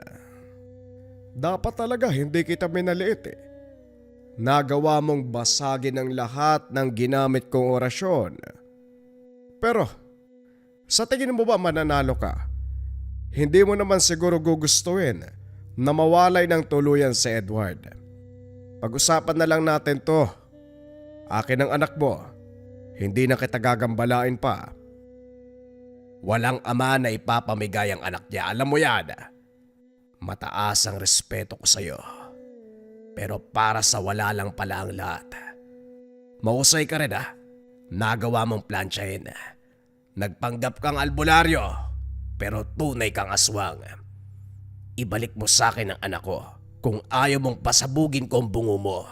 Dapat talaga hindi kita minaliit eh. Nagawa mong basagin ang lahat ng ginamit kong orasyon. Pero, sa tingin mo ba mananalo ka? Hindi mo naman siguro gugustuhin na mawalay ng tuluyan si Edward. Pag-usapan na lang natin to. Akin ang anak mo. Hindi na kita gagambalain pa.
Walang ama na ipapamigay ang anak niya. Alam mo yan. Mataas ang respeto ko sa'yo. Pero para sa wala lang pala ang lahat. Mahusay ka rin ah. Nagawa mong plansyahin. Nagpanggap kang albularyo. Pero tunay kang aswang. Ibalik mo sa akin ang anak ko kung ayaw mong pasabugin ko ang bungo mo.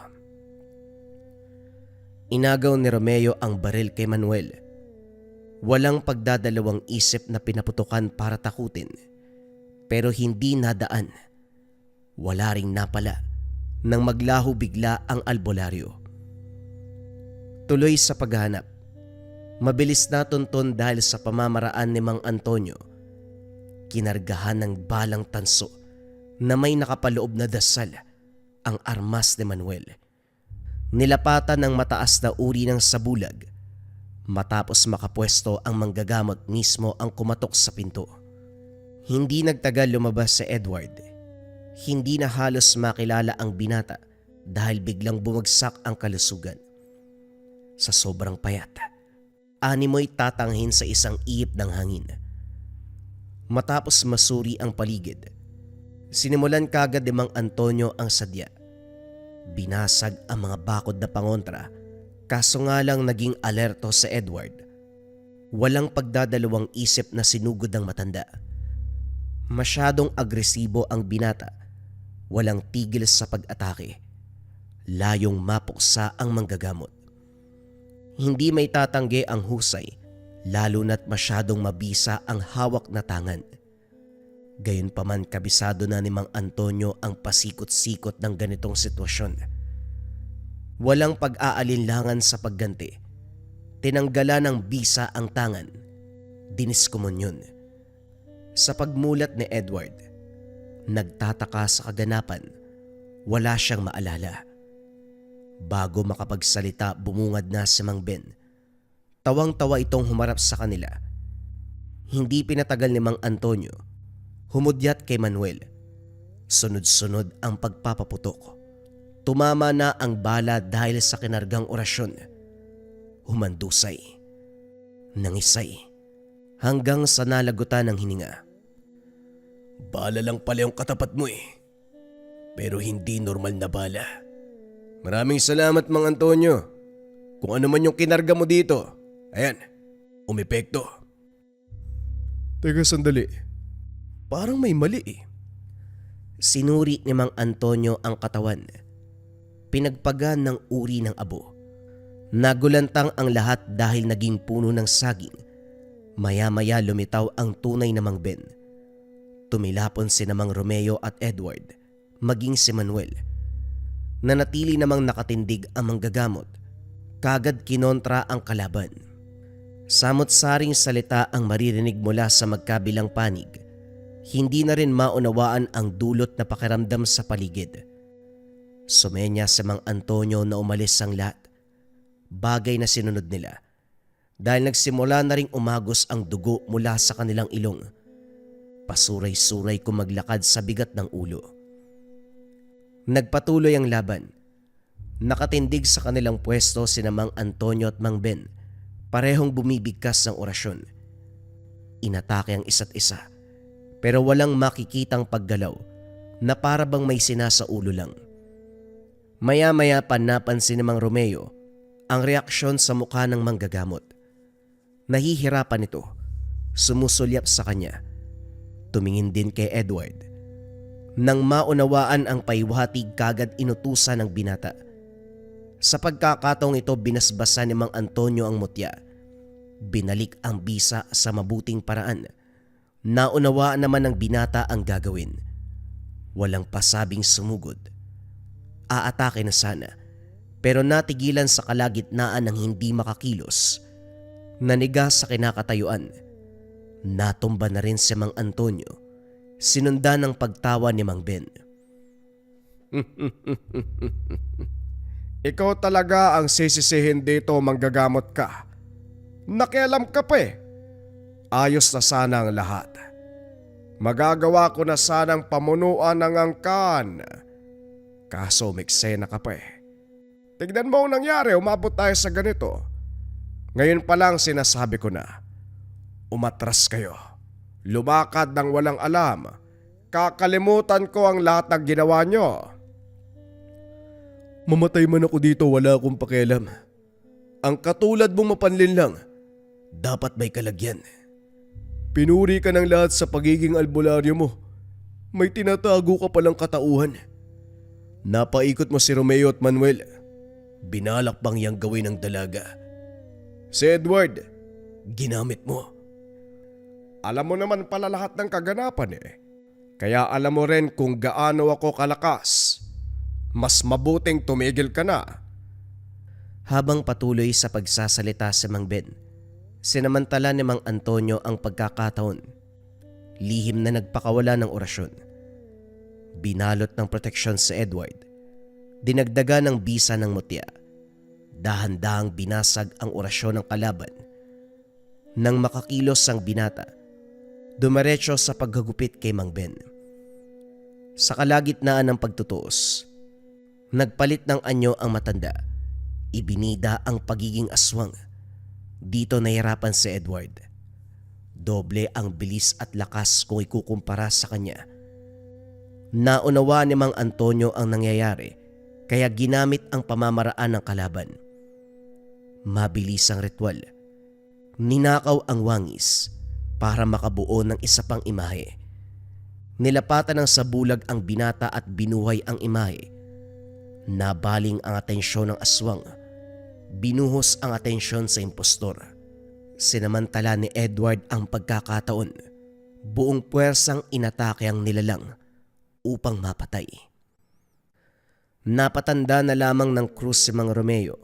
Inagaw ni Romeo ang baril kay Manuel. Walang pagdadalawang isip na pinaputukan para takutin. Pero hindi nadaan. Wala ring napala nang maglaho bigla ang albularyo. Tuloy sa paghahanap, mabilis na tunton dahil sa pamamaraan ni Mang Antonio. Kinargahan ng balang tanso na may nakapaloob na dasal ang armas ni Manuel. Nilapatan ng mataas na uri ng sabulag. Matapos makapwesto ang manggagamot mismo ang kumatok sa pinto. Hindi nagtagal lumabas si Edward. Hindi na halos makilala ang binata dahil biglang bumagsak ang kalusugan. Sa sobrang payat, animoy tatanghin sa isang iip ng hangin. Matapos masuri ang paligid, sinimulan kagad ni Mang Antonio ang sadya. Binasag ang mga bakod na pangontra, kaso nga lang naging alerto sa Edward. Walang pagdadalawang isip na sinugod ang matanda. Masyadong agresibo ang binata. Walang tigil sa pag-atake. Layong mapuksa ang manggagamot. Hindi may tatanggi ang husay, lalo na't masyadong mabisa ang hawak na tangan. Gayunpaman kabisado na ni Mang Antonio ang pasikot-sikot ng ganitong sitwasyon. Walang pag-aalinlangan sa pagganti. Tinanggalan ng bisa ang tangan. Diniskumon yun. Sa pagmulat ni Edward, nagtataka sa kaganapan, wala siyang maalala. Bago makapagsalita, bumungad na si Mang Ben. Tawang-tawa itong humarap sa kanila. Hindi pinatagal ni Mang Antonio, humudyat kay Manuel. Sunod-sunod ang pagpapaputok. Tumama na ang bala dahil sa kinargang orasyon. Humandusay, nangisay, hanggang sa nalagutan ng hininga.
Bala lang pala yung katapat mo eh. Pero hindi normal na bala. Maraming salamat, Mang Antonio. Kung ano man yung kinarga mo dito, ayan, umepekto.
Teka sandali, parang may mali eh.
Sinuri ni Mang Antonio ang katawan. Pinagpagan ng uri ng abo. Nagulantang ang lahat dahil naging puno ng saging. Maya-maya lumitaw ang tunay na Mang Ben. Tumilapon si Mang Romeo at Edward, maging si Manuel. Nanatili namang nakatindig ang manggagamot. Kagad kinontra ang kalaban. Samot-saring salita ang maririnig mula sa magkabilang panig. Hindi na rin maunawaan ang dulot na pakiramdam sa paligid. Sumenya si Mang Antonio na umalis ang lahat. Bagay na sinunod nila. Dahil nagsimula na ring umagos ang dugo mula sa kanilang ilong. Pasuray-suray kung maglakad sa bigat ng ulo. Nagpatuloy ang laban. Nakatindig sa kanilang pwesto sina Mang Antonio at Mang Ben. Parehong bumibigkas ng orasyon. Inatake ang isa't isa. Pero walang makikitang paggalaw na para bang may sinasa ulo lang. Maya-maya pa napansin ni Mang Romeo ang reaksyon sa mukha ng manggagamot. Nahihirapan ito. Sumusulyap sa kanya. Tumingin din kay Edward. Nang maunawaan ang paiwatig, kagad inutusan ng binata. Sa pagkakataong ito, binasbasan ni Mang Antonio ang mutya. Binalik ang bisa sa mabuting paraan. Naunawaan naman ng binata ang gagawin. Walang pasabing sumugod. Aatake na sana, pero natigilan sa kalagitnaan ng hindi makakilos. Naniga sa kinakatayuan. Natumba na rin si Mang Antonio. Sinundan ng pagtawa ni Mang Ben.
Ikaw talaga ang sisisihin dito, manggagamot ka. Nakialam ka pa eh. Ayos na sana ang lahat. Magagawa ko na sanang pamunuan ng angkan. Kaso miksena ka pa eh. Tignan mo ang nangyari, umabot tayo sa ganito. Ngayon pa lang sinasabi ko na. Umatras kayo. Lumakad ng walang alam. Kakalimutan ko ang lahat ng ginawa nyo. Mamatay man ako dito, wala akong pakialam. Ang katulad mong mapanlin lang, dapat may kalagyan. Pinuri ka ng lahat sa pagiging albularyo mo. May tinatago ka palang katauhan. Napaikot mo si Romeo at Manuel. Binalak bang yang gawin ng dalaga? Si Edward, ginamit mo. Alam mo naman pala lahat ng kaganapan eh. Kaya alam mo rin kung gaano ako kalakas. Mas mabuting tumigil ka na.
Habang patuloy sa pagsasalita si Mang Ben, sinamantala ni Mang Antonio ang pagkakataon. Lihim na nagpakawala ng orasyon. Binalot ng proteksyon si Edward. Dinagdagan ng bisa ng mutya. Dahan-dahang binasag ang orasyon ng kalaban. Nang makakilos ang binata, dumiretso sa paghagupit kay Mang Ben. Sa kalagitnaan ng pagtutuos, nagpalit ng anyo ang matanda. Ibinida ang pagiging aswang. Dito nahirapan si Edward. Doble ang bilis at lakas kung ikukumpara sa kanya. Naunawa ni Mang Antonio ang nangyayari kaya ginamit ang pamamaraan ng kalaban. Mabilis ang ritual. Ninakaw ang wangis para makabuo ng isa pang imahe. Nilapatan ng sabulag ang binata at binuhay ang imahe. Nabaling ang atensyon ng aswang. Binuhos ang atensyon sa impostor. Sinamantala ni Edward ang pagkakataon. Buong puwersang inatake ang nilalang upang mapatay. Napatanda na lamang ng krus si Mang Romeo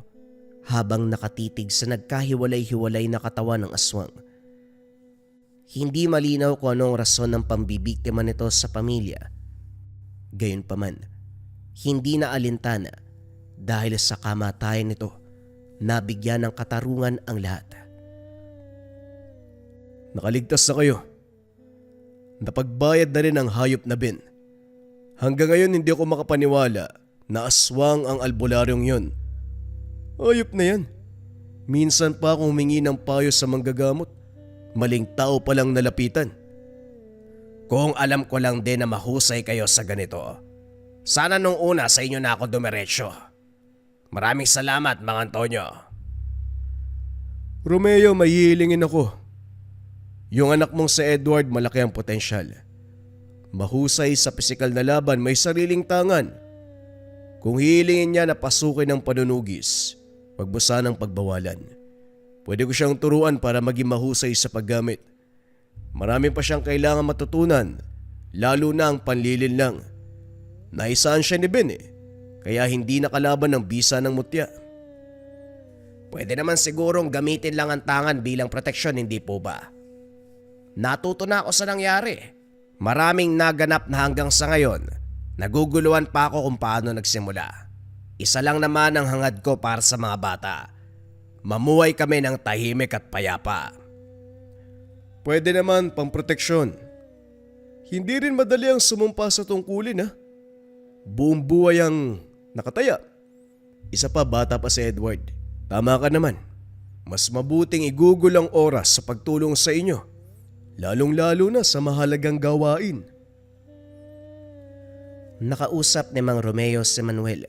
habang nakatitig sa nagkahiwalay-hiwalay na katawan ng aswang. Hindi malinaw kung anong rason ng pambibiktima nito sa pamilya. Gayunpaman, hindi na alintana dahil sa kamatayan nito, nabigyan ng katarungan ang lahat.
Nakaligtas na kayo. Napagbayad na rin ang hayop na Ben. Hanggang ngayon hindi ako makapaniwala na aswang ang albularyong yun. Hayop na yan. Minsan pa akong humingi ng payo sa manggagamot. Maling tao palang nalapitan.
Kung alam ko lang din na mahusay kayo sa ganito, sana nung una sa inyo na ako dumiretso. Maraming salamat, Mang Antonio.
Romeo, mahihilingin ako. Yung anak mong si Edward malaki ang potensyal. Mahusay sa pisikal na laban, may sariling tangan. Kung hihilingin niya na pasukin ng panunugis, wag mo sanang pagbawalan. Pwede ko siyang turuan para maging mahusay sa paggamit. Marami pa siyang kailangan matutunan, lalo na ang panlilin lang. Naisaan siya ni Ben kaya hindi nakalaban ng bisa ng mutya.
Pwede naman sigurong gamitin lang ang tangan bilang proteksyon, hindi po ba? Natuto na ako sa nangyari. Maraming naganap na hanggang sa ngayon. Naguguluhan pa ako kung paano nagsimula. Isa lang naman ang hangad ko para sa mga bata. Mamuhay kami ng tahimik at payapa.
Pwede naman pamproteksyon. Hindi rin madali ang sumumpa sa tungkulin ha. Buong buhay ang nakataya. Isa pa, bata pa si Edward. Tama ka naman. Mas mabuting igugol ang oras sa pagtulong sa inyo. Lalong-lalo na sa mahalagang gawain.
Nakausap ni Mang Romeo si Manuel.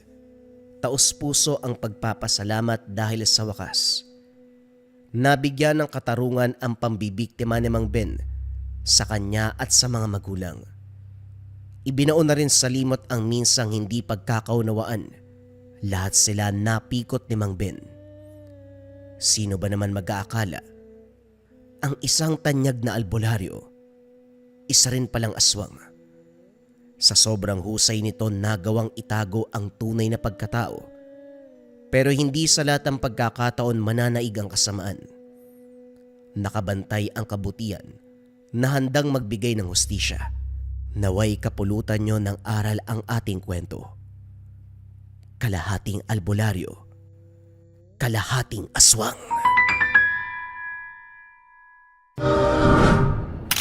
Taos-puso ang pagpapasalamat dahil sa wakas. Nabigyan ng katarungan ang pambibiktima ni Mang Ben sa kanya at sa mga magulang. Ibinao na rin sa limot ang minsang hindi pagkakaunawaan. Lahat sila napikot ni Mang Ben. Sino ba naman mag-aakala? Ang isang tanyag na albularyo, isa rin palang aswang. Sa sobrang husay nito nagawang itago ang tunay na pagkatao. Pero hindi sa lahat ng pagkakataon mananaig ang kasamaan. Nakabantay ang kabutihan na handang magbigay ng hustisya. Naway kapulutan nyo ng aral ang ating kwento. Kalahating albularyo, kalahating aswang.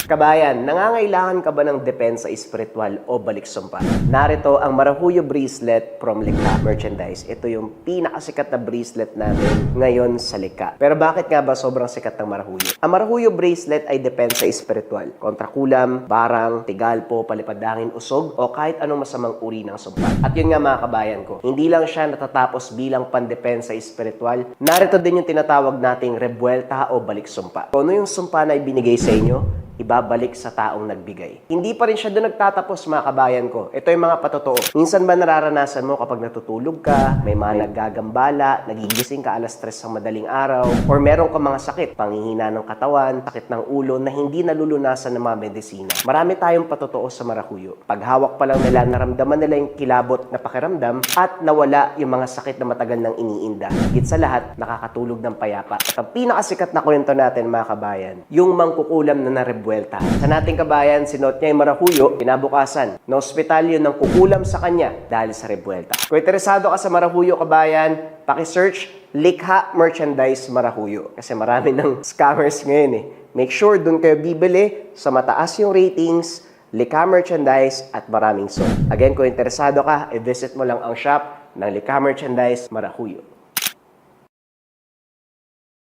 Kabayan, nangangailangan ka ba ng depensa espiritual o baliksumpa? Narito ang Marahuyo Bracelet from Likha Merchandise. Ito yung pinakasikat na bracelet natin ngayon sa Likha. Pero bakit nga ba sobrang sikat ng Marahuyo? Ang Marahuyo Bracelet ay depensa espiritual. Kontra kulam, barang, tigalpo, palipadangin, usog, o kahit anong masamang uri ng sumpa. At yun nga mga kabayan ko, hindi lang siya natatapos bilang pandepensa espiritual. Narito din yung tinatawag nating rebuelta o baliksumpa. Kung ano yung sumpa na ibinigay sa inyo, ibabalik sa taong nagbigay. Hindi pa rin siya doon nagtatapos, mga kabayan ko. Ito yung mga patotoo. Minsan ba nararanasan mo kapag natutulog ka, may mga naggagambala, nagigising ka alas 3 ng madaling araw, or meron ka mga sakit, panghihina ng katawan, sakit ng ulo na hindi nalulunasan ng mga medisina. Marami tayong patotoo sa marahuyo. Pag hawak pa lang nila, naramdaman nila yung kilabot na pakiramdam at nawala yung mga sakit na matagal nang iniinda. Higit sa lahat, nakakatulog ng payapa. At ang pinakasikat na kwento natin, mga kabayan, yung mangkukulam na narebuelta. Sa nating kabayan, sinuot niya yung marahuyo, kinabukasan, na ospital yun ng kukulam sa kanya dahil sa rebuelta. Kung interesado ka sa marahuyo, kabayan, paki-search Likha Merchandise Marahuyo. Kasi marami ng scammers ngayon eh. Make sure dun kayo bibili sa mataas yung ratings, Likha Merchandise at maraming sold. Again, kung interesado ka, i-visit mo lang ang shop ng Likha Merchandise Marahuyo.